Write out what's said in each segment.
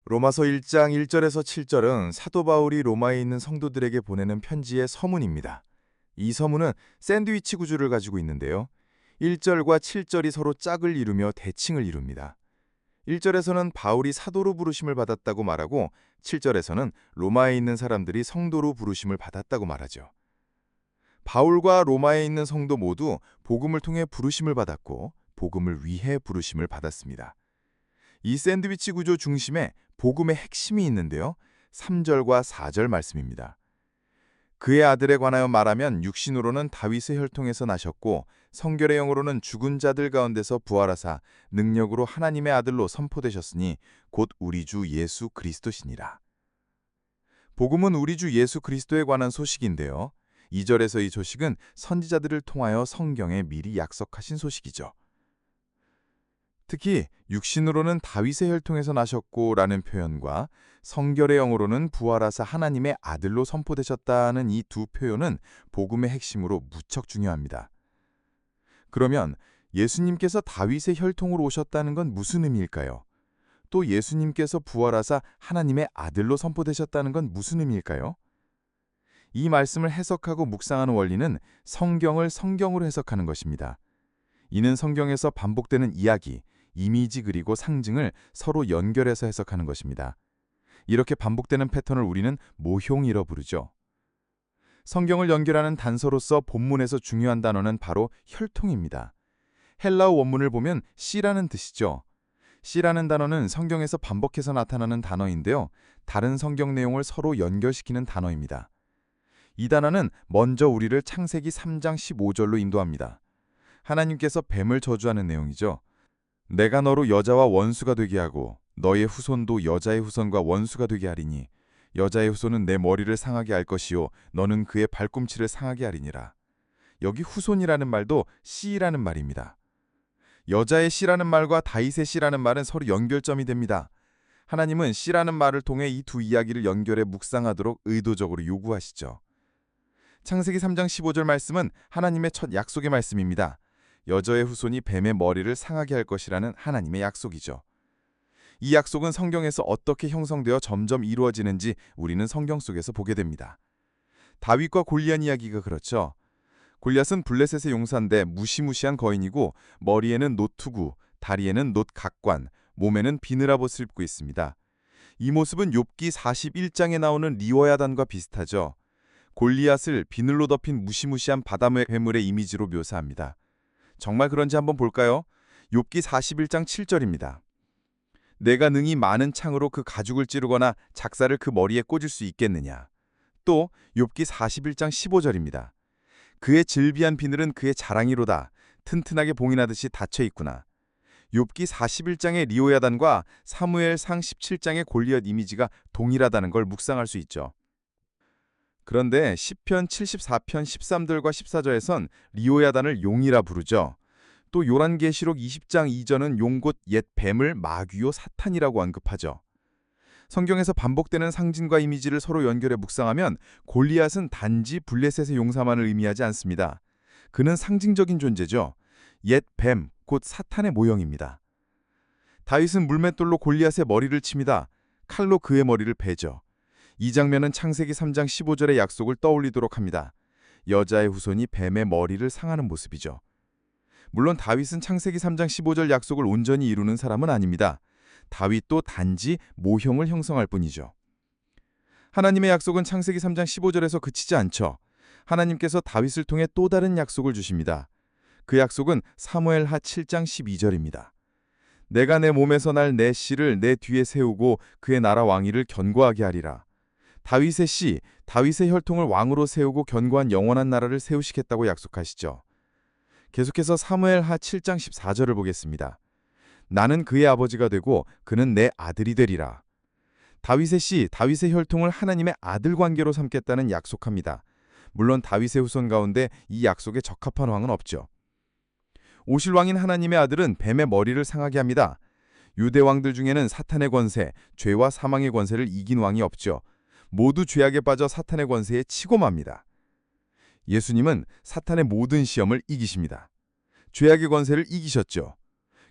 로마서 1장 1절에서 7절은 사도 바울이 로마에 있는 성도들에게 보내는 편지의 서문입니다. 이 서문은 샌드위치 구조를 가지고 있는데요. 1절과 7절이 서로 짝을 이루며 대칭을 이룹니다. 1절에서는 바울이 사도로 부르심을 받았다고 말하고 7절에서는 로마에 있는 사람들이 성도로 부르심을 받았다고 말하죠. 바울과 로마에 있는 성도 모두 복음을 통해 부르심을 받았고 복음을 위해 부르심을 받았습니다. 이 샌드위치 구조 중심에 복음의 핵심이 있는데요. 3절과 4절 말씀입니다. 그의 아들에 관하여 말하면 육신으로는 다윗의 혈통에서 나셨고 성결의 영으로는 죽은 자들 가운데서 부활하사 능력으로 하나님의 아들로 선포되셨으니 곧 우리 주 예수 그리스도시니라. 복음은 우리 주 예수 그리스도에 관한 소식인데요. 2절에서 이 소식은 선지자들을 통하여 성경에 미리 약속하신 소식이죠. 특히 육신으로는 다윗의 혈통에서 나셨고 라는 표현과 성결의 영으로는 부활하사 하나님의 아들로 선포되셨다는 이 두 표현은 복음의 핵심으로 무척 중요합니다. 그러면 예수님께서 다윗의 혈통으로 오셨다는 건 무슨 의미일까요? 또 예수님께서 부활하사 하나님의 아들로 선포되셨다는 건 무슨 의미일까요? 이 말씀을 해석하고 묵상하는 원리는 성경을 성경으로 해석하는 것입니다. 이는 성경에서 반복되는 이야기, 이미지 그리고 상징을 서로 연결해서 해석하는 것입니다. 이렇게 반복되는 패턴을 우리는 모형이라 부르죠. 성경을 연결하는 단서로서 본문에서 중요한 단어는 바로 혈통입니다. 헬라어 원문을 보면 씨라는 뜻이죠. 씨라는 단어는 성경에서 반복해서 나타나는 단어인데요. 다른 성경 내용을 서로 연결시키는 단어입니다. 이 단어는 먼저 우리를 창세기 3장 15절로 인도합니다. 하나님께서 뱀을 저주하는 내용이죠. 내가 너로 여자와 원수가 되게 하고 너의 후손도 여자의 후손과 원수가 되게 하리니 여자의 후손은 내 머리를 상하게 할 것이요 너는 그의 발꿈치를 상하게 하리니라. 여기 후손이라는 말도 씨라는 말입니다. 여자의 씨라는 말과 다윗의 씨라는 말은 서로 연결점이 됩니다. 하나님은 씨라는 말을 통해 이 두 이야기를 연결해 묵상하도록 의도적으로 요구하시죠. 창세기 3장 15절 말씀은 하나님의 첫 약속의 말씀입니다. 여자의 후손이 뱀의 머리를 상하게 할 것이라는 하나님의 약속이죠. 이 약속은 성경에서 어떻게 형성되어 점점 이루어지는지 우리는 성경 속에서 보게 됩니다. 다윗과 골리앗 이야기가 그렇죠. 골리앗은 블레셋의 용사인데 무시무시한 거인이고 머리에는 노투구, 다리에는 놋각관, 몸에는 비늘하봇을 입고 있습니다. 이 모습은 욥기 41장에 나오는 리워야단과 비슷하죠. 골리앗을 비늘로 덮인 무시무시한 바다의 괴물의 이미지로 묘사합니다. 정말 그런지 한번 볼까요? 욥기 41장 7절입니다. 내가 능히 많은 창으로 그 가죽을 찌르거나 작사를 그 머리에 꽂을 수 있겠느냐. 또 욥기 41장 15절입니다. 그의 질비한 비늘은 그의 자랑이로다. 튼튼하게 봉인하듯이 닫혀 있구나. 욥기 41장의 리오야단과 사무엘상 17장의 골리앗 이미지가 동일하다는 걸 묵상할 수 있죠. 그런데 시편 74편 13절과 14절에선 리오야단을 용이라 부르죠. 또 요한계시록 20장 2절은 용 곧 옛 뱀을 마귀요 사탄이라고 언급하죠. 성경에서 반복되는 상징과 이미지를 서로 연결해 묵상하면 골리앗은 단지 블레셋의 용사만을 의미하지 않습니다. 그는 상징적인 존재죠. 옛 뱀, 곧 사탄의 모형입니다. 다윗은 물맷돌로 골리앗의 머리를 칩니다. 칼로 그의 머리를 베죠. 이 장면은 창세기 3장 15절의 약속을 떠올리도록 합니다. 여자의 후손이 뱀의 머리를 상하는 모습이죠. 물론 다윗은 창세기 3장 15절 약속을 온전히 이루는 사람은 아닙니다. 다윗도 단지 모형을 형성할 뿐이죠. 하나님의 약속은 창세기 3장 15절에서 그치지 않죠. 하나님께서 다윗을 통해 또 다른 약속을 주십니다. 그 약속은 사무엘하 7장 12절입니다. 내가 내 몸에서 날 내 씨를 내 뒤에 세우고 그의 나라 왕위를 견고하게 하리라. 다윗의 씨, 다윗의 혈통을 왕으로 세우고 견고한 영원한 나라를 세우시겠다고 약속하시죠. 계속해서 사무엘하 7장 14절을 보겠습니다. 나는 그의 아버지가 되고 그는 내 아들이 되리라. 다윗의 씨, 다윗의 혈통을 하나님의 아들 관계로 삼겠다는 약속합니다. 물론 다윗의 후손 가운데 이 약속에 적합한 왕은 없죠. 오실 왕인 하나님의 아들은 뱀의 머리를 상하게 합니다. 유대 왕들 중에는 사탄의 권세, 죄와 사망의 권세를 이긴 왕이 없죠. 모두 죄악에 빠져 사탄의 권세에 치고 맙니다. 예수님은 사탄의 모든 시험을 이기십니다. 죄악의 권세를 이기셨죠.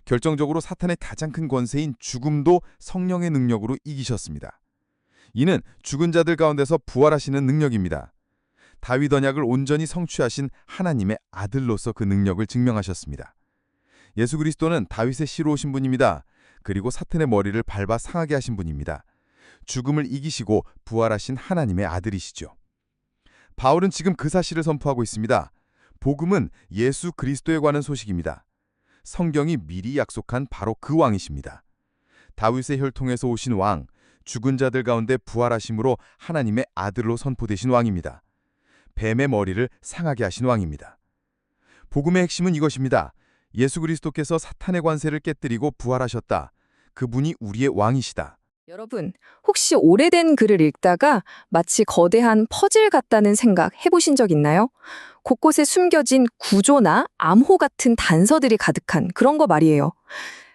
결정적으로 사탄의 가장 큰 권세인 죽음도 성령의 능력으로 이기셨습니다. 이는 죽은 자들 가운데서 부활하시는 능력입니다. 다윗 언약을 온전히 성취하신 하나님의 아들로서 그 능력을 증명하셨습니다. 예수 그리스도는 다윗의 씨로 오신 분입니다. 그리고 사탄의 머리를 밟아 상하게 하신 분입니다. 죽음을 이기시고 부활하신 하나님의 아들이시죠. 바울은 지금 그 사실을 선포하고 있습니다. 복음은 예수 그리스도에 관한 소식입니다. 성경이 미리 약속한 바로 그 왕이십니다. 다윗의 혈통에서 오신 왕, 죽은 자들 가운데 부활하심으로 하나님의 아들로 선포되신 왕입니다. 뱀의 머리를 상하게 하신 왕입니다. 복음의 핵심은 이것입니다. 예수 그리스도께서 사탄의 관세를 깨뜨리고 부활하셨다. 그분이 우리의 왕이시다. 여러분, 혹시 오래된 글을 읽다가 마치 거대한 퍼즐 같다는 생각 해보신 적 있나요? 곳곳에 숨겨진 구조나 암호 같은 단서들이 가득한 그런 거 말이에요.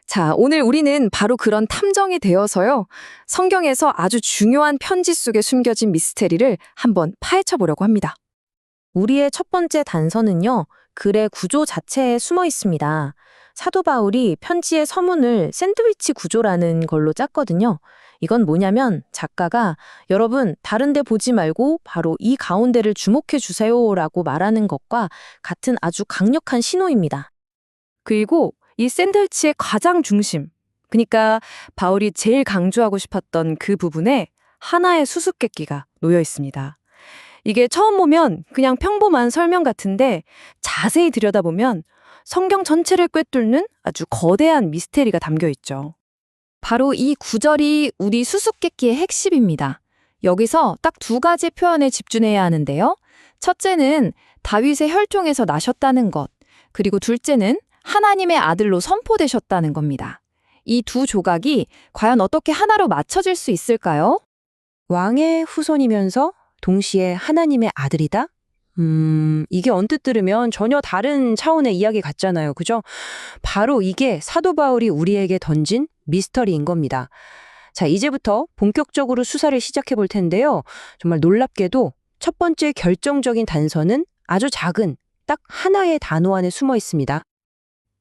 자, 오늘 우리는 바로 그런 탐정이 되어서요. 성경에서 아주 중요한 편지 속에 숨겨진 미스테리를 한번 파헤쳐 보려고 합니다. 우리의 첫 번째 단서는요, 글의 구조 자체에 숨어 있습니다. 사도 바울이 편지의 서문을 샌드위치 구조라는 걸로 짰거든요. 이건 뭐냐면 작가가 여러분 다른 데 보지 말고 바로 이 가운데를 주목해 주세요라고 말하는 것과 같은 아주 강력한 신호입니다. 그리고 이 샌드위치의 가장 중심, 그러니까 바울이 제일 강조하고 싶었던 그 부분에 하나의 수수께끼가 놓여 있습니다. 이게 처음 보면 그냥 평범한 설명 같은데 자세히 들여다보면 성경 전체를 꿰뚫는 아주 거대한 미스테리가 담겨 있죠. 바로 이 구절이 우리 수수께끼의 핵심입니다. 여기서 딱 두 가지 표현에 집중해야 하는데요. 첫째는 다윗의 혈통에서 나셨다는 것, 그리고 둘째는 하나님의 아들로 선포되셨다는 겁니다. 이 두 조각이 과연 어떻게 하나로 맞춰질 수 있을까요? 왕의 후손이면서 동시에 하나님의 아들이다? 이게 언뜻 들으면 전혀 다른 차원의 이야기 같잖아요. 그죠? 바로 이게 사도 바울이 우리에게 던진 미스터리인 겁니다. 자, 이제부터 본격적으로 수사를 시작해 볼 텐데요. 정말 놀랍게도 첫 번째 결정적인 단서는 아주 작은 딱 하나의 단어 안에 숨어 있습니다.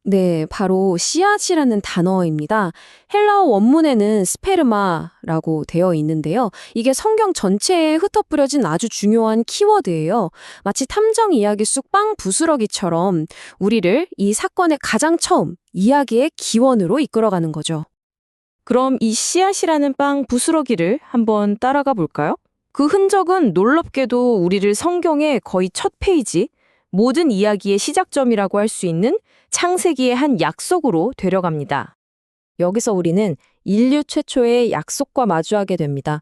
네, 바로 씨앗이라는 단어입니다. 헬라어 원문에는 스페르마라고 되어 있는데요. 이게 성경 전체에 흩어뿌려진 아주 중요한 키워드예요. 마치 탐정 이야기 속 빵 부스러기처럼 우리를 이 사건의 가장 처음, 이야기의 기원으로 이끌어가는 거죠. 그럼 이 씨앗이라는 빵 부스러기를 한번 따라가 볼까요? 그 흔적은 놀랍게도 우리를 성경의 거의 첫 페이지, 모든 이야기의 시작점이라고 할 수 있는 창세기의 한 약속으로 데려갑니다. 여기서 우리는 인류 최초의 약속과 마주하게 됩니다.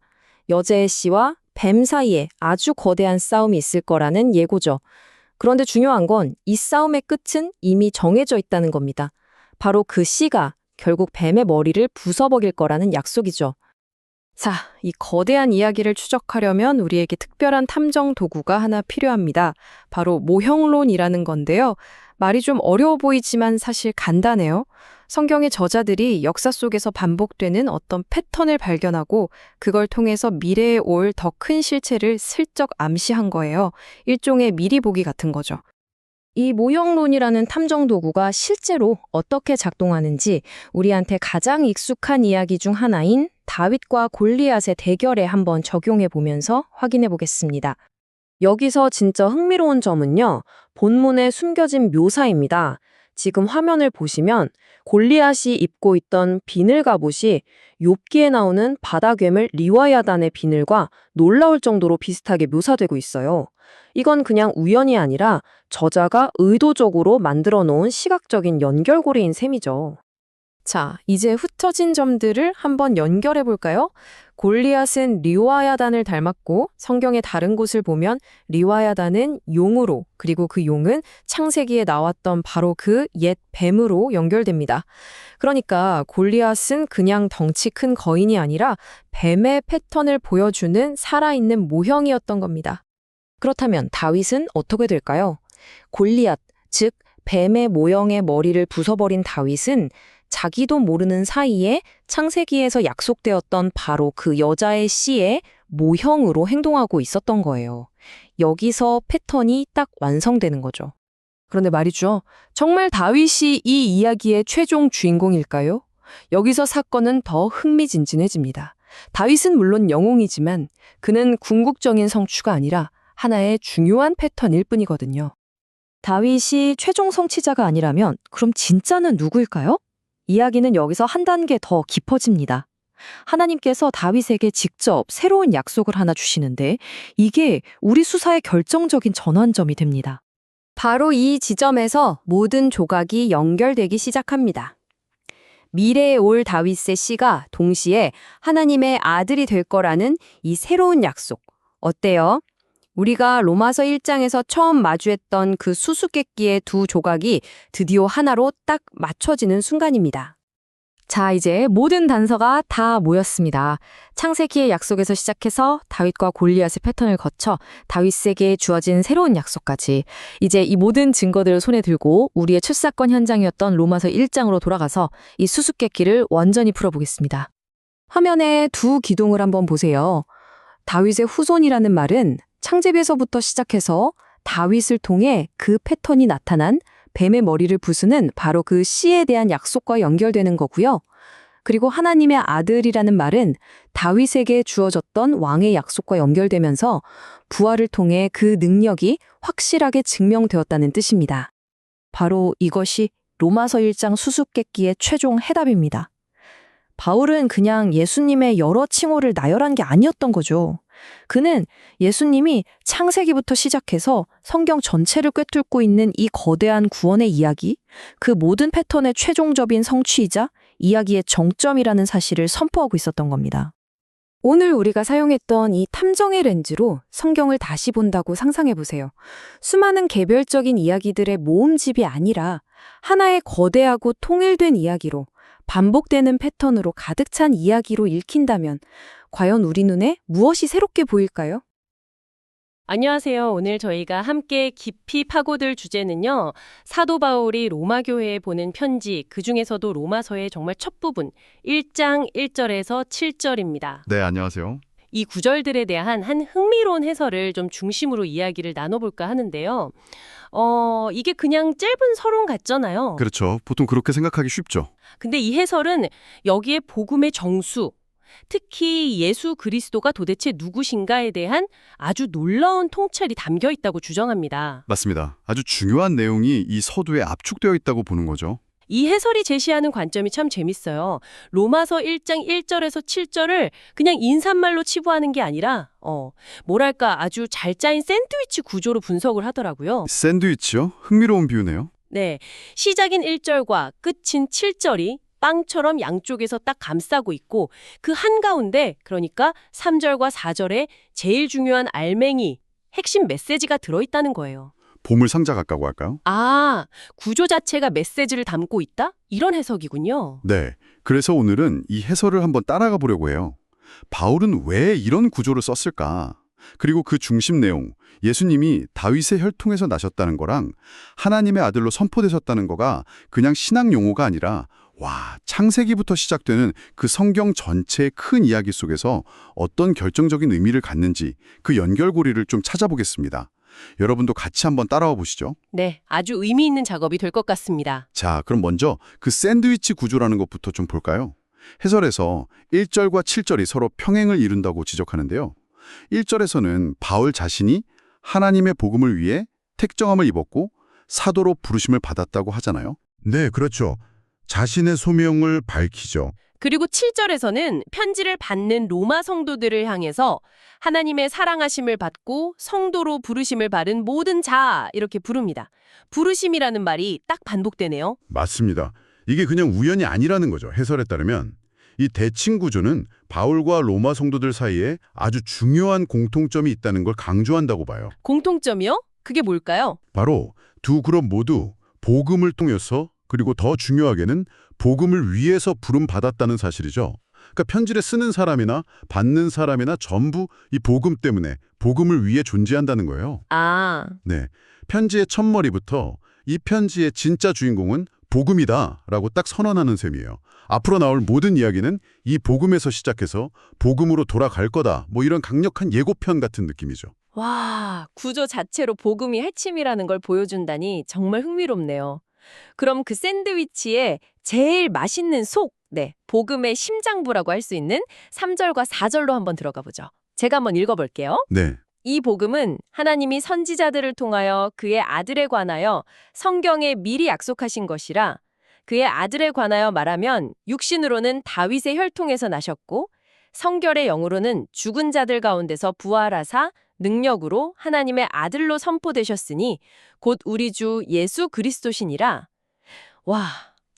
여자의 씨와 뱀 사이에 아주 거대한 싸움이 있을 거라는 예고죠. 그런데 중요한 건 이 싸움의 끝은 이미 정해져 있다는 겁니다. 바로 그 씨가 결국 뱀의 머리를 부숴버릴 거라는 약속이죠. 자, 이 거대한 이야기를 추적하려면 우리에게 특별한 탐정 도구가 하나 필요합니다. 바로 모형론이라는 건데요. 말이 좀 어려워 보이지만 사실 간단해요. 성경의 저자들이 역사 속에서 반복되는 어떤 패턴을 발견하고 그걸 통해서 미래에 올 더 큰 실체를 슬쩍 암시한 거예요. 일종의 미리 보기 같은 거죠. 이 모형론이라는 탐정 도구가 실제로 어떻게 작동하는지 우리한테 가장 익숙한 이야기 중 하나인 다윗과 골리앗의 대결에 한번 적용해 보면서 확인해 보겠습니다. 여기서 진짜 흥미로운 점은요, 본문에 숨겨진 묘사입니다. 지금 화면을 보시면 골리앗이 입고 있던 비늘 갑옷이 욥기에 나오는 바다 괴물 리와야단의 비늘과 놀라울 정도로 비슷하게 묘사되고 있어요. 이건 그냥 우연이 아니라 저자가 의도적으로 만들어 놓은 시각적인 연결고리인 셈이죠. 자, 이제 흩어진 점들을 한번 연결해 볼까요? 골리앗은 리와야단을 닮았고 성경의 다른 곳을 보면 리와야단은 용으로, 그리고 그 용은 창세기에 나왔던 바로 그 옛 뱀으로 연결됩니다. 그러니까 골리앗은 그냥 덩치 큰 거인이 아니라 뱀의 패턴을 보여주는 살아있는 모형이었던 겁니다. 그렇다면 다윗은 어떻게 될까요? 골리앗, 즉 뱀의 모형의 머리를 부숴버린 다윗은 자기도 모르는 사이에 창세기에서 약속되었던 바로 그 여자의 씨의 모형으로 행동하고 있었던 거예요. 여기서 패턴이 딱 완성되는 거죠. 그런데 말이죠. 정말 다윗이 이 이야기의 최종 주인공일까요? 여기서 사건은 더 흥미진진해집니다. 다윗은 물론 영웅이지만 그는 궁극적인 성취가 아니라 하나의 중요한 패턴일 뿐이거든요. 다윗이 최종 성취자가 아니라면 그럼 진짜는 누구일까요? 이야기는 여기서 한 단계 더 깊어집니다. 하나님께서 다윗에게 직접 새로운 약속을 하나 주시는데 이게 우리 수사의 결정적인 전환점이 됩니다. 바로 이 지점에서 모든 조각이 연결되기 시작합니다. 미래에 올 다윗의 씨가 동시에 하나님의 아들이 될 거라는 이 새로운 약속. 어때요? 우리가 로마서 1장에서 처음 마주했던 그 수수께끼의 두 조각이 드디어 하나로 딱 맞춰지는 순간입니다. 자, 이제 모든 단서가 다 모였습니다. 창세기의 약속에서 시작해서 다윗과 골리앗의 패턴을 거쳐 다윗에게 주어진 새로운 약속까지 이제 이 모든 증거들을 손에 들고 우리의 첫 사건 현장이었던 로마서 1장으로 돌아가서 이 수수께끼를 완전히 풀어보겠습니다. 화면에 두 기둥을 한번 보세요. 다윗의 후손이라는 말은 창세기에서부터 시작해서 다윗을 통해 그 패턴이 나타난 뱀의 머리를 부수는 바로 그 씨에 대한 약속과 연결되는 거고요. 그리고 하나님의 아들이라는 말은 다윗에게 주어졌던 왕의 약속과 연결되면서 부활을 통해 그 능력이 확실하게 증명되었다는 뜻입니다. 바로 이것이 로마서 1장 수수께끼의 최종 해답입니다. 바울은 그냥 예수님의 여러 칭호를 나열한 게 아니었던 거죠. 그는 예수님이 창세기부터 시작해서 성경 전체를 꿰뚫고 있는 이 거대한 구원의 이야기, 그 모든 패턴의 최종적인 성취이자 이야기의 정점이라는 사실을 선포하고 있었던 겁니다. 오늘 우리가 사용했던 이 탐정의 렌즈로 성경을 다시 본다고 상상해 보세요. 수많은 개별적인 이야기들의 모음집이 아니라 하나의 거대하고 통일된 이야기로 반복되는 패턴으로 가득 찬 이야기로 읽힌다면 과연 우리 눈에 무엇이 새롭게 보일까요? 안녕하세요. 오늘 저희가 함께 깊이 파고들 주제는요. 사도 바울이 로마 교회에 보낸 편지, 그중에서도 로마서의 정말 첫 부분, 1장 1절에서 7절입니다. 네, 안녕하세요. 이 구절들에 대한 한 흥미로운 해설을 좀 중심으로 이야기를 나눠볼까 하는데요. 이게 그냥 짧은 서론 같잖아요. 그렇죠. 보통 그렇게 생각하기 쉽죠. 근데 이 해설은 여기에 복음의 정수, 특히 예수 그리스도가 도대체 누구신가에 대한 아주 놀라운 통찰이 담겨 있다고 주장합니다. 맞습니다. 아주 중요한 내용이 이 서두에 압축되어 있다고 보는 거죠. 이 해설이 제시하는 관점이 참 재밌어요. 로마서 1장 1절에서 7절을 그냥 인사말로 치부하는 게 아니라 뭐랄까 아주 잘 짜인 샌드위치 구조로 분석을 하더라고요. 샌드위치요? 흥미로운 비유네요. 네, 시작인 1절과 끝인 7절이 빵처럼 양쪽에서 딱 감싸고 있고 그 한가운데 그러니까 3절과 4절에 제일 중요한 알맹이, 핵심 메시지가 들어있다는 거예요. 보물 상자 같다고 할까요? 아, 구조 자체가 메시지를 담고 있다? 이런 해석이군요. 네. 그래서 오늘은 이 해설을 한번 따라가 보려고 해요. 바울은 왜 이런 구조를 썼을까? 그리고 그 중심 내용, 예수님이 다윗의 혈통에서 나셨다는 거랑 하나님의 아들로 선포되셨다는 거가 그냥 신학 용어가 아니라 창세기부터 시작되는 그 성경 전체의 큰 이야기 속에서 어떤 결정적인 의미를 갖는지 그 연결고리를 좀 찾아보겠습니다. 여러분도 같이 한번 따라와 보시죠. 네, 아주 의미 있는 작업이 될 것 같습니다. 자, 그럼 먼저 그 샌드위치 구조라는 것부터 좀 볼까요? 해설에서 1절과 7절이 서로 평행을 이룬다고 지적하는데요. 1절에서는 바울 자신이 하나님의 복음을 위해 택정함을 입었고 사도로 부르심을 받았다고 하잖아요. 네, 그렇죠. 자신의 소명을 밝히죠. 그리고 7절에서는 편지를 받는 로마 성도들을 향해서 하나님의 사랑하심을 받고 성도로 부르심을 받은 모든 자 이렇게 부릅니다. 부르심이라는 말이 딱 반복되네요. 맞습니다. 이게 그냥 우연이 아니라는 거죠. 해설에 따르면. 이 대칭 구조는 바울과 로마 성도들 사이에 아주 중요한 공통점이 있다는 걸 강조한다고 봐요. 공통점이요? 그게 뭘까요? 바로 두 그룹 모두 복음을 통해서 그리고 더 중요하게는 복음을 위해서 부름받았다는 사실이죠. 그러니까 편지를 쓰는 사람이나 받는 사람이나 전부 이 복음 때문에 복음을 위해 존재한다는 거예요. 아, 네, 편지의 첫머리부터 이 편지의 진짜 주인공은 복음이다라고 딱 선언하는 셈이에요. 앞으로 나올 모든 이야기는 이 복음에서 시작해서 복음으로 돌아갈 거다. 뭐 이런 강력한 예고편 같은 느낌이죠. 와, 구조 자체로 복음이 핵심이라는 걸 보여준다니 정말 흥미롭네요. 그럼 그 샌드위치에 제일 맛있는 속, 복음의 심장부라고 할 수 있는 3절과 4절로 한번 들어가 보죠. 제가 한번 읽어볼게요. 네. 이 복음은 하나님이 선지자들을 통하여 그의 아들에 관하여 성경에 미리 약속하신 것이라 그의 아들에 관하여 말하면 육신으로는 다윗의 혈통에서 나셨고 성결의 영으로는 죽은 자들 가운데서 부활하사 능력으로 하나님의 아들로 선포되셨으니 곧 우리 주 예수 그리스도시니라. 와,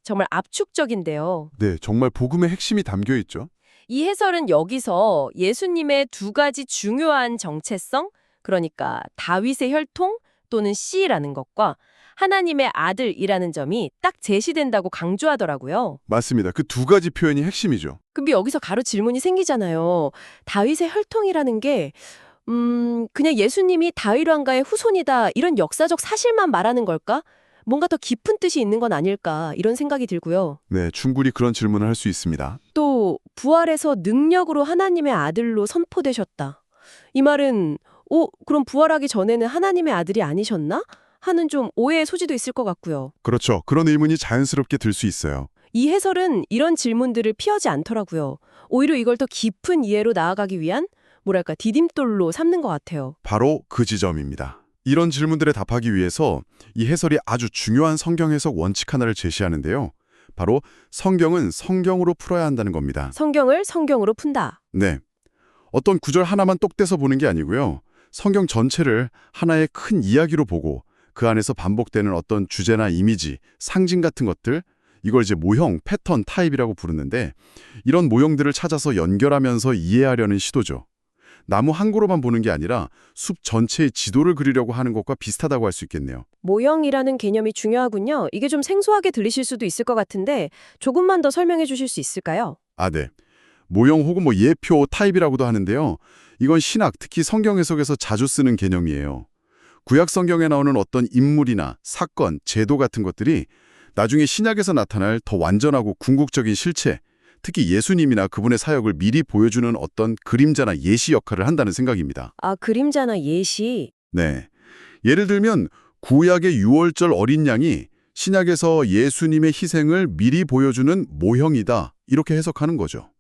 정말 압축적인데요. 네, 정말 복음의 핵심이 담겨 있죠. 이 해설은 여기서 예수님의 두 가지 중요한 정체성, 그러니까 다윗의 혈통 또는 씨라는 것과 하나님의 아들이라는 점이 딱 제시된다고 강조하더라고요. 맞습니다. 그 두 가지 표현이 핵심이죠. 근데 여기서 가로 질문이 생기잖아요. 다윗의 혈통이라는 게 그냥 예수님이 다윗 왕가의 후손이다 이런 역사적 사실만 말하는 걸까? 뭔가 더 깊은 뜻이 있는 건 아닐까 이런 생각이 들고요. 네, 충분히 그런 질문을 할 수 있습니다. 또 부활해서 능력으로 하나님의 아들로 선포되셨다. 이 말은 그럼 부활하기 전에는 하나님의 아들이 아니셨나? 하는 좀 오해의 소지도 있을 것 같고요. 그렇죠. 그런 의문이 자연스럽게 들 수 있어요. 이 해설은 이런 질문들을 피하지 않더라고요. 오히려 이걸 더 깊은 이해로 나아가기 위한 뭐랄까 디딤돌로 삼는 것 같아요. 바로 그 지점입니다. 이런 질문들에 답하기 위해서 이 해설이 아주 중요한 성경 해석 원칙 하나를 제시하는데요. 바로 성경은 성경으로 풀어야 한다는 겁니다. 성경을 성경으로 푼다. 네. 어떤 구절 하나만 똑 떼서 보는 게 아니고요. 성경 전체를 하나의 큰 이야기로 보고 그 안에서 반복되는 어떤 주제나 이미지, 상징 같은 것들, 이걸 이제 모형, 패턴, 타입이라고 부르는데 이런 모형들을 찾아서 연결하면서 이해하려는 시도죠. 나무 한 그루만 보는 게 아니라 숲 전체의 지도를 그리려고 하는 것과 비슷하다고 할 수 있겠네요. 모형이라는 개념이 중요하군요. 이게 좀 생소하게 들리실 수도 있을 것 같은데 조금만 더 설명해 주실 수 있을까요? 아, 네. 모형 혹은 예표, 타입이라고도 하는데요. 이건 신학, 특히 성경 해석에서 자주 쓰는 개념이에요. 구약 성경에 나오는 어떤 인물이나 사건, 제도 같은 것들이 나중에 신약에서 나타날 더 완전하고 궁극적인 실체, 특히 예수님이나 그분의 사역을 미리 보여주는 어떤 그림자나 예시 역할을 한다는 생각입니다. 아, 그림자나 예시. 네. 예를 들면 구약의 6월절 어린 양이 신약에서 예수님의 희생을 미리 보여주는 모형이다. 이렇게 해석하는 거죠.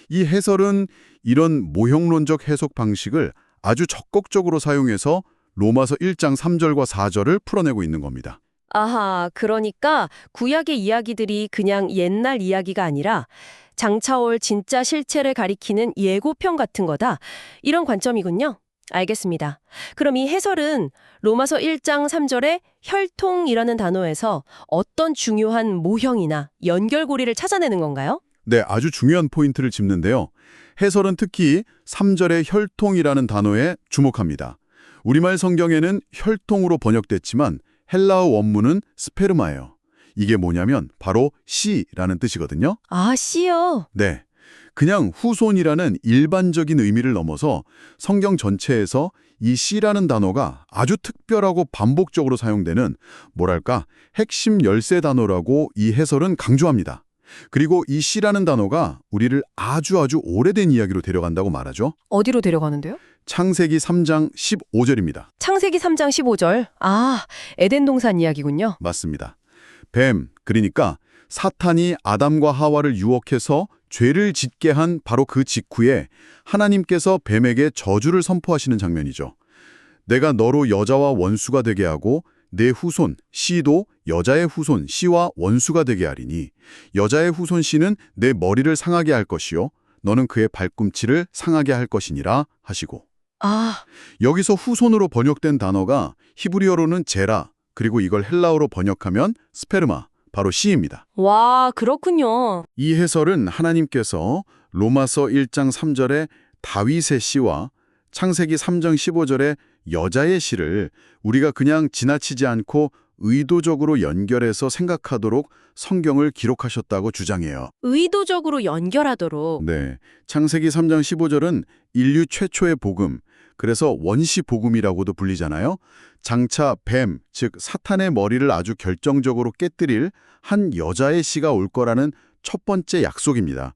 이 해설은 이런 모형론적 해석 방식을 아주 적극적으로 사용해서 로마서 1장 3절과 4절을 풀어내고 있는 겁니다. 아하, 그러니까 구약의 이야기들이 그냥 옛날 이야기가 아니라 장차올 진짜 실체를 가리키는 예고편 같은 거다. 이런 관점이군요. 알겠습니다. 그럼 이 해설은 로마서 1장 3절에 혈통이라는 단어에서 어떤 중요한 모형이나 연결고리를 찾아내는 건가요? 네, 아주 중요한 포인트를 짚는데요. 해설은 특히 3절의 혈통이라는 단어에 주목합니다. 우리말 성경에는 혈통으로 번역됐지만 헬라어 원문은 스페르마예요. 이게 뭐냐면 바로 씨라는 뜻이거든요. 아, 씨요. 네. 그냥 후손이라는 일반적인 의미를 넘어서 성경 전체에서 이 씨라는 단어가 아주 특별하고 반복적으로 사용되는 뭐랄까 핵심 열쇠 단어라고 이 해설은 강조합니다. 그리고 이 씨라는 단어가 우리를 아주 오래된 이야기로 데려간다고 말하죠. 어디로 데려가는데요? 창세기 3장 15절입니다. 창세기 3장 15절. 아, 에덴 동산 이야기군요. 맞습니다. 뱀, 그러니까 사탄이 아담과 하와를 유혹해서 죄를 짓게 한 바로 그 직후에 하나님께서 뱀에게 저주를 선포하시는 장면이죠. 내가 너로 여자와 원수가 되게 하고 내 후손 씨도 여자의 후손 씨와 원수가 되게 하리니 여자의 후손 씨는 내 머리를 상하게 할 것이요 너는 그의 발꿈치를 상하게 할 것이니라 하시고. 아, 여기서 후손으로 번역된 단어가 히브리어로는 제라, 그리고 이걸 헬라어로 번역하면 스페르마, 바로 씨입니다. 와, 그렇군요. 이 해설은 하나님께서 로마서 1장 3절에 다윗의 씨와 창세기 3장 15절에 여자의 씨를 우리가 그냥 지나치지 않고 의도적으로 연결해서 생각하도록 성경을 기록하셨다고 주장해요. 의도적으로 연결하도록. 네, 창세기 3장 15절은 인류 최초의 복음, 그래서 원시 복음이라고도 불리잖아요. 장차 뱀, 즉 사탄의 머리를 아주 결정적으로 깨뜨릴 한 여자의 씨가 올 거라는 첫 번째 약속입니다.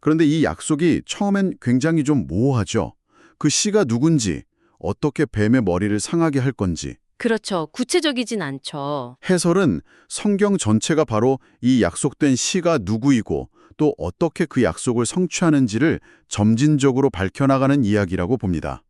그런데 이 약속이 처음엔 굉장히 좀 모호하죠. 그 씨가 누군지, 어떻게 뱀의 머리를 상하게 할 건지. 그렇죠. 구체적이진 않죠. 해설은 성경 전체가 바로 이 약속된 씨가 누구이고 또 어떻게 그 약속을 성취하는지를 점진적으로 밝혀나가는 이야기라고 봅니다.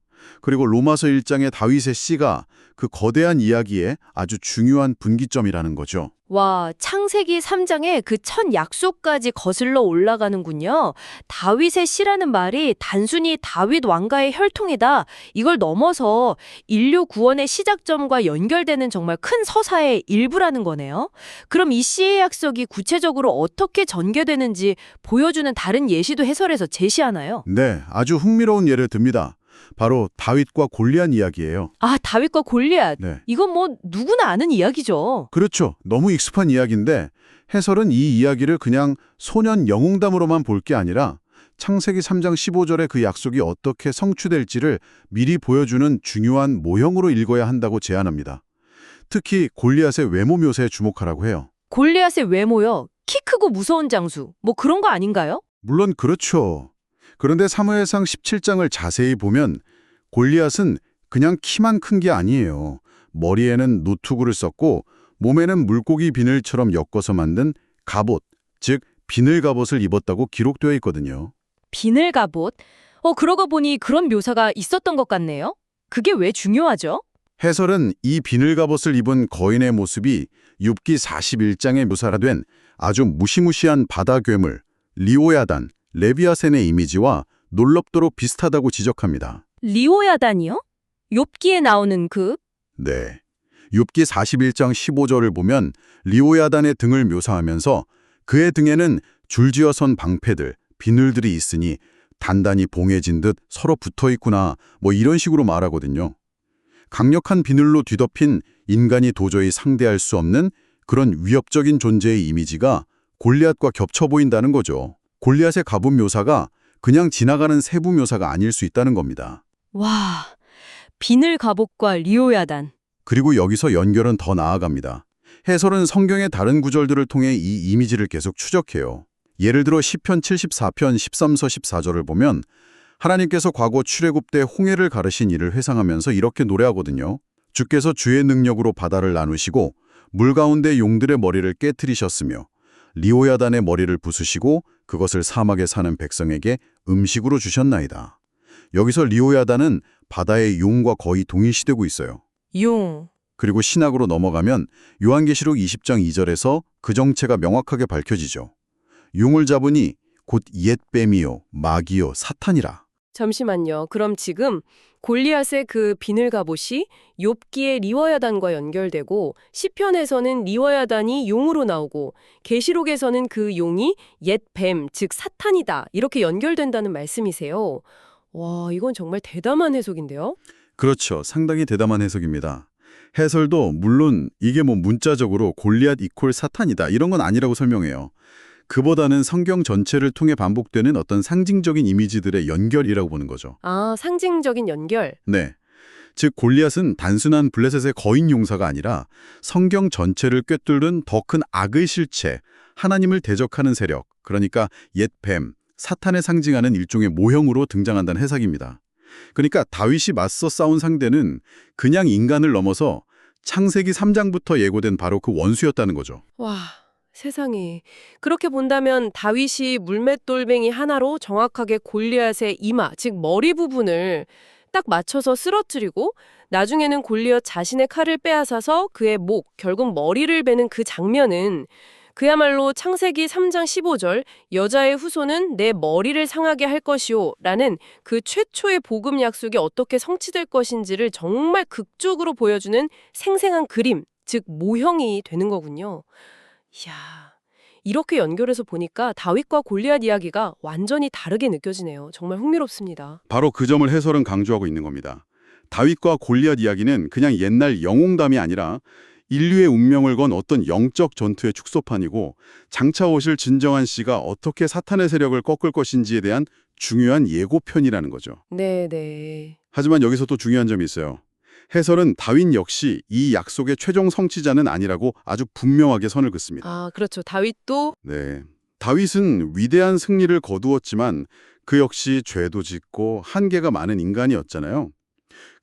그리고 로마서 1장의 다윗의 씨가 그 거대한 이야기에 아주 중요한 분기점이라는 거죠. 와, 창세기 3장에 그 첫 약속까지 거슬러 올라가는군요. 다윗의 씨라는 말이 단순히 다윗 왕가의 혈통이다. 이걸 넘어서 인류 구원의 시작점과 연결되는 정말 큰 서사의 일부라는 거네요. 그럼 이 씨의 약속이 구체적으로 어떻게 전개되는지 보여주는 다른 예시도 해설에서 제시하나요? 네, 아주 흥미로운 예를 듭니다. 바로 다윗과 골리앗 이야기예요. 아, 다윗과 골리앗. 네. 이건 뭐 누구나 아는 이야기죠. 그렇죠. 너무 익숙한 이야기인데 해설은 이 이야기를 그냥 소년 영웅담으로만 볼 게 아니라 창세기 3장 15절의 그 약속이 어떻게 성취될지를 미리 보여주는 중요한 모형으로 읽어야 한다고 제안합니다. 특히 골리앗의 외모 묘사에 주목하라고 해요. 골리앗의 외모요. 키 크고 무서운 장수. 뭐 그런 거 아닌가요? 물론 그렇죠. 그런데 사무엘상 17장을 자세히 보면 골리앗은 그냥 키만 큰 게 아니에요. 머리에는 노투구를 썼고 몸에는 물고기 비늘처럼 엮어서 만든 갑옷, 즉 비늘 갑옷을 입었다고 기록되어 있거든요. 비늘 갑옷. 그러고 보니 그런 묘사가 있었던 것 같네요. 그게 왜 중요하죠? 해설은 이 비늘 갑옷을 입은 거인의 모습이 욥기 41장에 묘사된 아주 무시무시한 바다 괴물, 리오야단, 레비아센의 이미지와 놀랍도록 비슷하다고 지적합니다. 리오야단이요? 욥기에 나오는 그? 네. 욥기 41장 15절을 보면 리오야단의 등을 묘사하면서 그의 등에는 줄지어 선 방패들, 비늘들이 있으니 단단히 봉해진 듯 서로 붙어 있구나, 뭐 이런 식으로 말하거든요. 강력한 비늘로 뒤덮인 인간이 도저히 상대할 수 없는 그런 위협적인 존재의 이미지가 골리앗과 겹쳐 보인다는 거죠. 골리앗의 갑옷 묘사가 그냥 지나가는 세부 묘사가 아닐 수 있다는 겁니다. 와, 비늘 갑옷과 리오야단. 그리고 여기서 연결은 더 나아갑니다. 해설은 성경의 다른 구절들을 통해 이 이미지를 계속 추적해요. 예를 들어 시편 74편 13서 14절을 보면 하나님께서 과거 출애굽 때 홍해를 가르신 일을 회상하면서 이렇게 노래하거든요. 주께서 주의 능력으로 바다를 나누시고 물 가운데 용들의 머리를 깨트리셨으며 리오야단의 머리를 부수시고 그것을 사막에 사는 백성에게 음식으로 주셨나이다. 여기서 리오야단은 바다의 용과 거의 동일시되고 있어요. 용. 그리고 신약으로 넘어가면 요한계시록 20장 2절에서 그 정체가 명확하게 밝혀지죠. 용을 잡으니 곧 옛뱀이요 마귀요 사탄이라. 잠시만요. 그럼 지금 골리앗의 그 비늘 갑옷이 욥기의 리워야단과 연결되고 시편에서는 리워야단이 용으로 나오고 계시록에서는 그 용이 옛 뱀, 즉 사탄이다. 이렇게 연결된다는 말씀이세요. 와, 이건 정말 대담한 해석인데요. 그렇죠. 상당히 대담한 해석입니다. 해설도 물론 이게 뭐 문자적으로 골리앗 이퀄 사탄이다 이런 건 아니라고 설명해요. 그보다는 성경 전체를 통해 반복되는 어떤 상징적인 이미지들의 연결이라고 보는 거죠. 아, 상징적인 연결. 네. 즉 골리앗은 단순한 블레셋의 거인 용사가 아니라 성경 전체를 꿰뚫는 더 큰 악의 실체, 하나님을 대적하는 세력, 그러니까 옛 뱀, 사탄을 상징하는 일종의 모형으로 등장한다는 해석입니다. 그러니까 다윗이 맞서 싸운 상대는 그냥 인간을 넘어서 창세기 3장부터 예고된 바로 그 원수였다는 거죠. 와, 세상에. 그렇게 본다면 다윗이 물맷돌뱅이 하나로 정확하게 골리앗의 이마, 즉 머리 부분을 딱 맞춰서 쓰러뜨리고 나중에는 골리앗 자신의 칼을 빼앗아서 그의 목, 결국 머리를 베는 그 장면은 그야말로 창세기 3장 15절 여자의 후손은 내 머리를 상하게 할 것이오 라는 그 최초의 복음 약속이 어떻게 성취될 것인지를 정말 극적으로 보여주는 생생한 그림, 즉 모형이 되는 거군요. 이야, 이렇게 연결해서 보니까 다윗과 골리앗 이야기가 완전히 다르게 느껴지네요. 정말 흥미롭습니다. 바로 그 점을 해설은 강조하고 있는 겁니다. 다윗과 골리앗 이야기는 그냥 옛날 영웅담이 아니라 인류의 운명을 건 어떤 영적 전투의 축소판이고 장차 오실 진정한 씨가 어떻게 사탄의 세력을 꺾을 것인지에 대한 중요한 예고편이라는 거죠. 네. 하지만 여기서 또 중요한 점이 있어요. 해설은 다윈 역시 이 약속의 최종 성취자는 아니라고 아주 분명하게 선을 긋습니다. 아, 그렇죠. 다윗도 네. 다윗은 위대한 승리를 거두었지만 그 역시 죄도 짓고 한계가 많은 인간이었잖아요.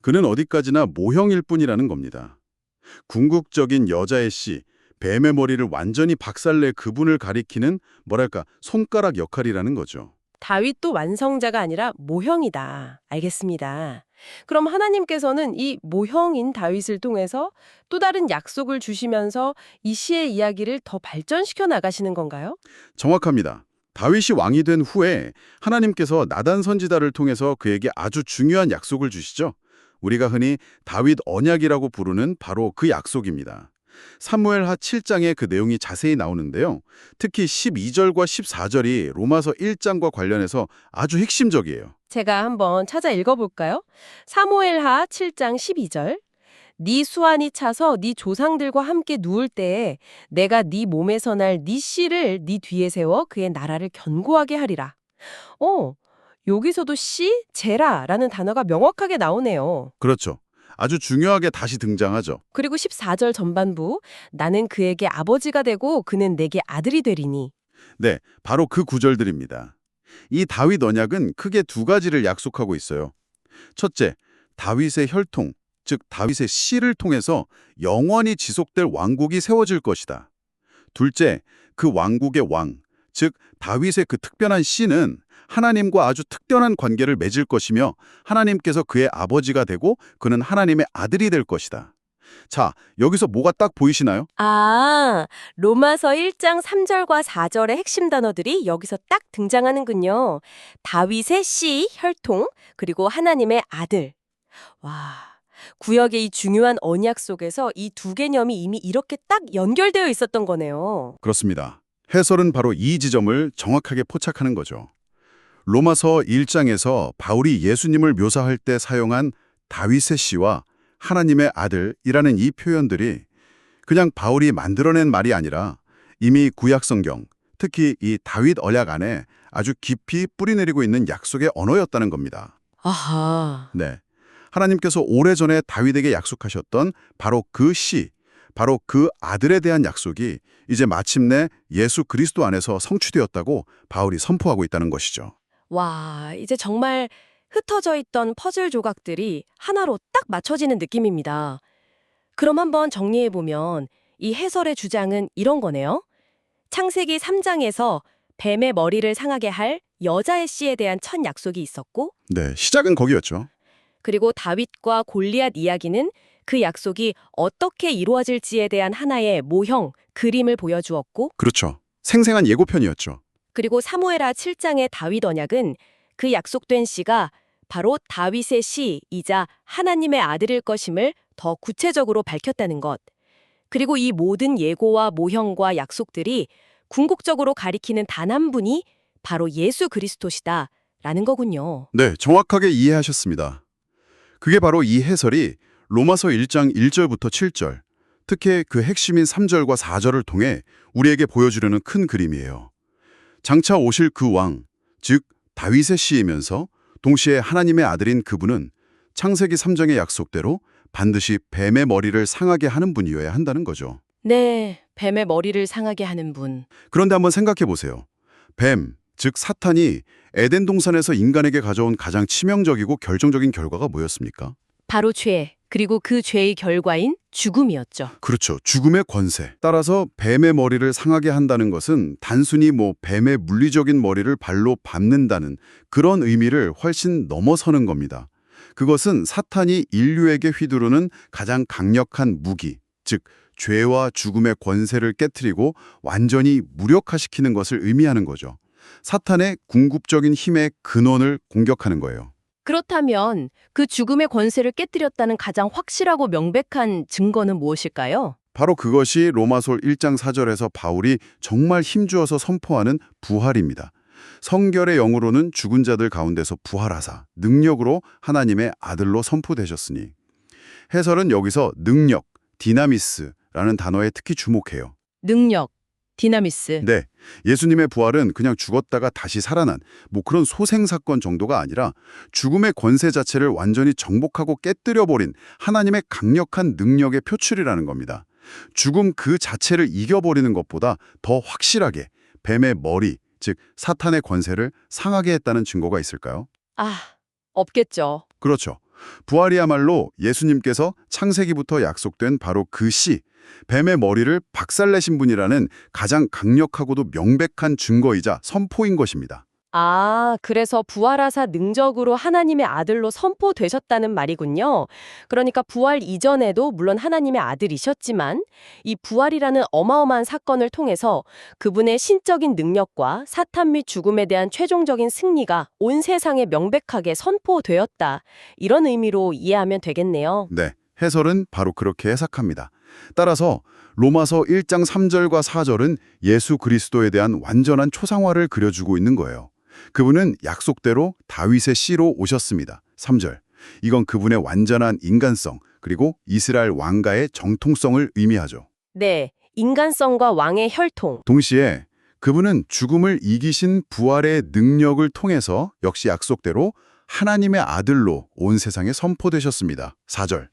그는 어디까지나 모형일 뿐이라는 겁니다. 궁극적인 여자의 씨, 뱀의 머리를 완전히 박살내 그분을 가리키는 뭐랄까 손가락 역할이라는 거죠. 다윗도 완성자가 아니라 모형이다. 알겠습니다. 그럼 하나님께서는 이 모형인 다윗을 통해서 또 다른 약속을 주시면서 이 시의 이야기를 더 발전시켜 나가시는 건가요? 정확합니다. 다윗이 왕이 된 후에 하나님께서 나단 선지자를 통해서 그에게 아주 중요한 약속을 주시죠. 우리가 흔히 다윗 언약이라고 부르는 바로 그 약속입니다. 사무엘하 7장에 그 내용이 자세히 나오는데요. 특히 12절과 14절이 로마서 1장과 관련해서 아주 핵심적이에요. 제가 한번 찾아 읽어볼까요? 사무엘하 7장 12절. 네 수완이 차서 네 조상들과 함께 누울 때에 내가 네 몸에서 날 네 씨를 네 뒤에 세워 그의 나라를 견고하게 하리라. 여기서도 씨, 제라라는 단어가 명확하게 나오네요. 그렇죠. 아주 중요하게 다시 등장하죠. 그리고 14절 전반부, 나는 그에게 아버지가 되고 그는 내게 아들이 되리니. 네, 바로 그 구절들입니다. 이 다윗 언약은 크게 두 가지를 약속하고 있어요. 첫째, 다윗의 혈통, 즉 다윗의 씨를 통해서 영원히 지속될 왕국이 세워질 것이다. 둘째, 그 왕국의 왕, 즉 다윗의 그 특별한 씨는 하나님과 아주 특별한 관계를 맺을 것이며 하나님께서 그의 아버지가 되고 그는 하나님의 아들이 될 것이다. 자, 여기서 뭐가 딱 보이시나요? 아, 로마서 1장 3절과 4절의 핵심 단어들이 여기서 딱 등장하는군요. 다윗의 씨, 혈통, 그리고 하나님의 아들. 와, 구역의 이 중요한 언약 속에서 이 두 개념이 이미 이렇게 딱 연결되어 있었던 거네요. 그렇습니다. 해설은 바로 이 지점을 정확하게 포착하는 거죠. 로마서 1장에서 바울이 예수님을 묘사할 때 사용한 다윗의 씨와 하나님의 아들이라는 이 표현들이 그냥 바울이 만들어낸 말이 아니라 이미 구약성경, 특히 이 다윗 언약 안에 아주 깊이 뿌리내리고 있는 약속의 언어였다는 겁니다. 아하. 네, 하나님께서 오래전에 다윗에게 약속하셨던 바로 그 씨, 바로 그 아들에 대한 약속이 이제 마침내 예수 그리스도 안에서 성취되었다고 바울이 선포하고 있다는 것이죠. 와, 이제 정말 흩어져 있던 퍼즐 조각들이 하나로 딱 맞춰지는 느낌입니다. 그럼 한번 정리해보면 이 해설의 주장은 이런 거네요. 창세기 3장에서 뱀의 머리를 상하게 할 여자의 씨에 대한 첫 약속이 있었고, 네, 시작은 거기였죠. 그리고 다윗과 골리앗 이야기는 그 약속이 어떻게 이루어질지에 대한 하나의 모형, 그림을 보여주었고, 그렇죠. 생생한 예고편이었죠. 그리고 사무엘하 7장의 다윗 언약은 그 약속된 씨가 바로 다윗의 씨이자 하나님의 아들일 것임을 더 구체적으로 밝혔다는 것. 그리고 이 모든 예고와 모형과 약속들이 궁극적으로 가리키는 단 한 분이 바로 예수 그리스도시다라는 거군요. 네, 정확하게 이해하셨습니다. 그게 바로 이 해설이 로마서 1장 1절부터 7절, 특히 그 핵심인 3절과 4절을 통해 우리에게 보여주려는 큰 그림이에요. 장차 오실 그 왕, 즉 다윗의 씨이면서 동시에 하나님의 아들인 그분은 창세기 3장의 약속대로 반드시 뱀의 머리를 상하게 하는 분이어야 한다는 거죠. 네, 뱀의 머리를 상하게 하는 분. 그런데 한번 생각해 보세요. 뱀, 즉 사탄이 에덴 동산에서 인간에게 가져온 가장 치명적이고 결정적인 결과가 뭐였습니까? 바로 죄, 그리고 그 죄의 결과인 죽음이었죠. 그렇죠. 죽음의 권세. 따라서 뱀의 머리를 상하게 한다는 것은 단순히 뱀의 물리적인 머리를 발로 밟는다는 그런 의미를 훨씬 넘어서는 겁니다. 그것은 사탄이 인류에게 휘두르는 가장 강력한 무기, 즉 죄와 죽음의 권세를 깨트리고 완전히 무력화시키는 것을 의미하는 거죠. 사탄의 궁극적인 힘의 근원을 공격하는 거예요. 그렇다면 그 죽음의 권세를 깨뜨렸다는 가장 확실하고 명백한 증거는 무엇일까요? 바로 그것이 로마서 1장 4절에서 바울이 정말 힘주어서 선포하는 부활입니다. 성결의 영으로는 죽은 자들 가운데서 부활하사 능력으로 하나님의 아들로 선포되셨으니. 해설은 여기서 능력, 디나미스라는 단어에 특히 주목해요. 능력, 디나미스. 네, 예수님의 부활은 그냥 죽었다가 다시 살아난 그런 소생 사건 정도가 아니라 죽음의 권세 자체를 완전히 정복하고 깨뜨려버린 하나님의 강력한 능력의 표출이라는 겁니다. 죽음 그 자체를 이겨버리는 것보다 더 확실하게 뱀의 머리, 즉 사탄의 권세를 상하게 했다는 증거가 있을까요? 없겠죠. 그렇죠. 부활이야말로 예수님께서 창세기부터 약속된 바로 그 씨, 뱀의 머리를 박살내신 분이라는 가장 강력하고도 명백한 증거이자 선포인 것입니다. 그래서 부활하사 능적으로 하나님의 아들로 선포되셨다는 말이군요. 그러니까 부활 이전에도 물론 하나님의 아들이셨지만 이 부활이라는 어마어마한 사건을 통해서 그분의 신적인 능력과 사탄 및 죽음에 대한 최종적인 승리가 온 세상에 명백하게 선포되었다. 이런 의미로 이해하면 되겠네요. 네, 해설은 바로 그렇게 해석합니다. 따라서 로마서 1장 3절과 4절은 예수 그리스도에 대한 완전한 초상화를 그려주고 있는 거예요. 그분은 약속대로 다윗의 씨로 오셨습니다. 3절. 이건 그분의 완전한 인간성, 그리고 이스라엘 왕가의 정통성을 의미하죠. 네, 인간성과 왕의 혈통. 동시에 그분은 죽음을 이기신 부활의 능력을 통해서 역시 약속대로 하나님의 아들로 온 세상에 선포되셨습니다. 4절.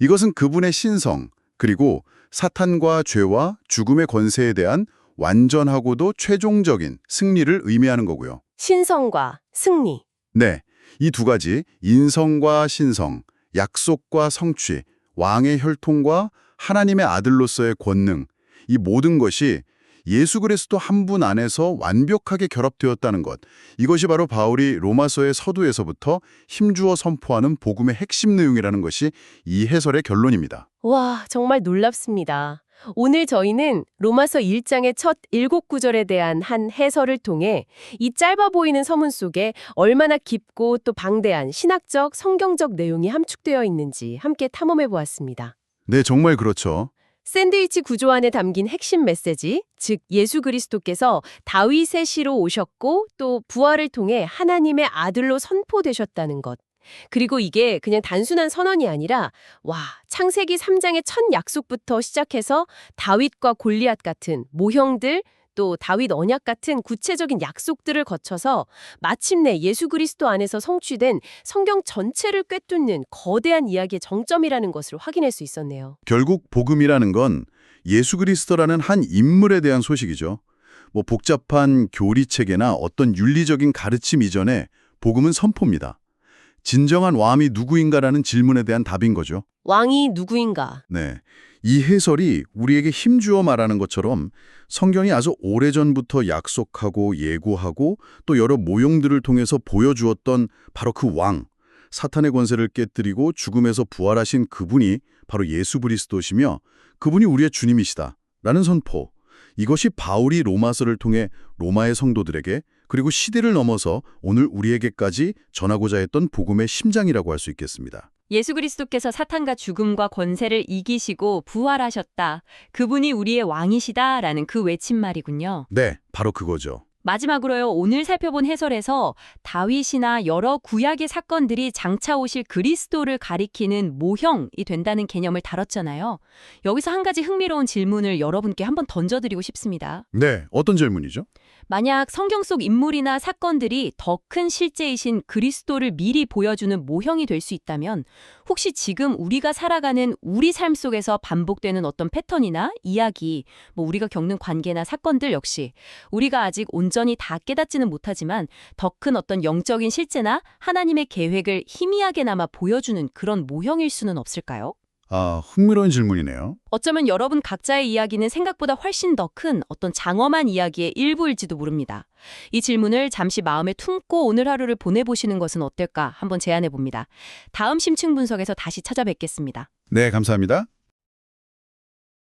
이것은 그분의 신성, 그리고 사탄과 죄와 죽음의 권세에 대한 완전하고도 최종적인 승리를 의미하는 거고요. 신성과 승리. 네, 이 두 가지, 인성과 신성, 약속과 성취, 왕의 혈통과 하나님의 아들로서의 권능, 이 모든 것이 예수 그리스도 한 분 안에서 완벽하게 결합되었다는 것. 이것이 바로 바울이 로마서의 서두에서부터 힘주어 선포하는 복음의 핵심 내용이라는 것이 이 해설의 결론입니다. 와, 정말 놀랍습니다. 오늘 저희는 로마서 1장의 첫 7구절에 대한 한 해설을 통해 이 짧아 보이는 서문 속에 얼마나 깊고 또 방대한 신학적, 성경적 내용이 함축되어 있는지 함께 탐험해 보았습니다. 네, 정말 그렇죠. 샌드위치 구조 안에 담긴 핵심 메시지, 즉 예수 그리스도께서 다윗의 씨로 오셨고 또 부활을 통해 하나님의 아들로 선포되셨다는 것. 그리고 이게 그냥 단순한 선언이 아니라 창세기 3장의 첫 약속부터 시작해서 다윗과 골리앗 같은 모형들, 또 다윗 언약 같은 구체적인 약속들을 거쳐서 마침내 예수 그리스도 안에서 성취된 성경 전체를 꿰뚫는 거대한 이야기의 정점이라는 것을 확인할 수 있었네요. 결국 복음이라는 건 예수 그리스도라는 한 인물에 대한 소식이죠. 복잡한 교리체계나 어떤 윤리적인 가르침 이전에 복음은 선포입니다. 진정한 왕이 누구인가라는 질문에 대한 답인 거죠. 왕이 누구인가? 네, 이 해설이 우리에게 힘주어 말하는 것처럼 성경이 아주 오래전부터 약속하고 예고하고 또 여러 모형들을 통해서 보여주었던 바로 그 왕, 사탄의 권세를 깨뜨리고 죽음에서 부활하신 그분이 바로 예수 그리스도시며 그분이 우리의 주님이시다라는 선포. 이것이 바울이 로마서를 통해 로마의 성도들에게 그리고 시대를 넘어서 오늘 우리에게까지 전하고자 했던 복음의 심장이라고 할 수 있겠습니다. 예수 그리스도께서 사탄과 죽음과 권세를 이기시고 부활하셨다. 그분이 우리의 왕이시다라는 그 외침말이군요. 네, 바로 그거죠. 마지막으로요. 오늘 살펴본 해설에서 다윗이나 여러 구약의 사건들이 장차 오실 그리스도를 가리키는 모형이 된다는 개념을 다뤘잖아요. 여기서 한 가지 흥미로운 질문을 여러분께 한번 던져드리고 싶습니다. 네, 어떤 질문이죠? 만약 성경 속 인물이나 사건들이 더 큰 실제이신 그리스도를 미리 보여주는 모형이 될 수 있다면 혹시 지금 우리가 살아가는 우리 삶 속에서 반복되는 어떤 패턴이나 이야기, 우리가 겪는 관계나 사건들 역시 우리가 아직 온전히 다 깨닫지는 못하지만 더 큰 어떤 영적인 실제나 하나님의 계획을 희미하게나마 보여주는 그런 모형일 수는 없을까요? 흥미로운 질문이네요. 어쩌면 여러분 각자의 이야기는 생각보다 훨씬 더 큰 어떤 장엄한 이야기의 일부일지도 모릅니다. 이 질문을 잠시 마음에 품고 오늘 하루를 보내보시는 것은 어떨까 한번 제안해 봅니다. 다음 심층 분석에서 다시 찾아뵙겠습니다. 네, 감사합니다.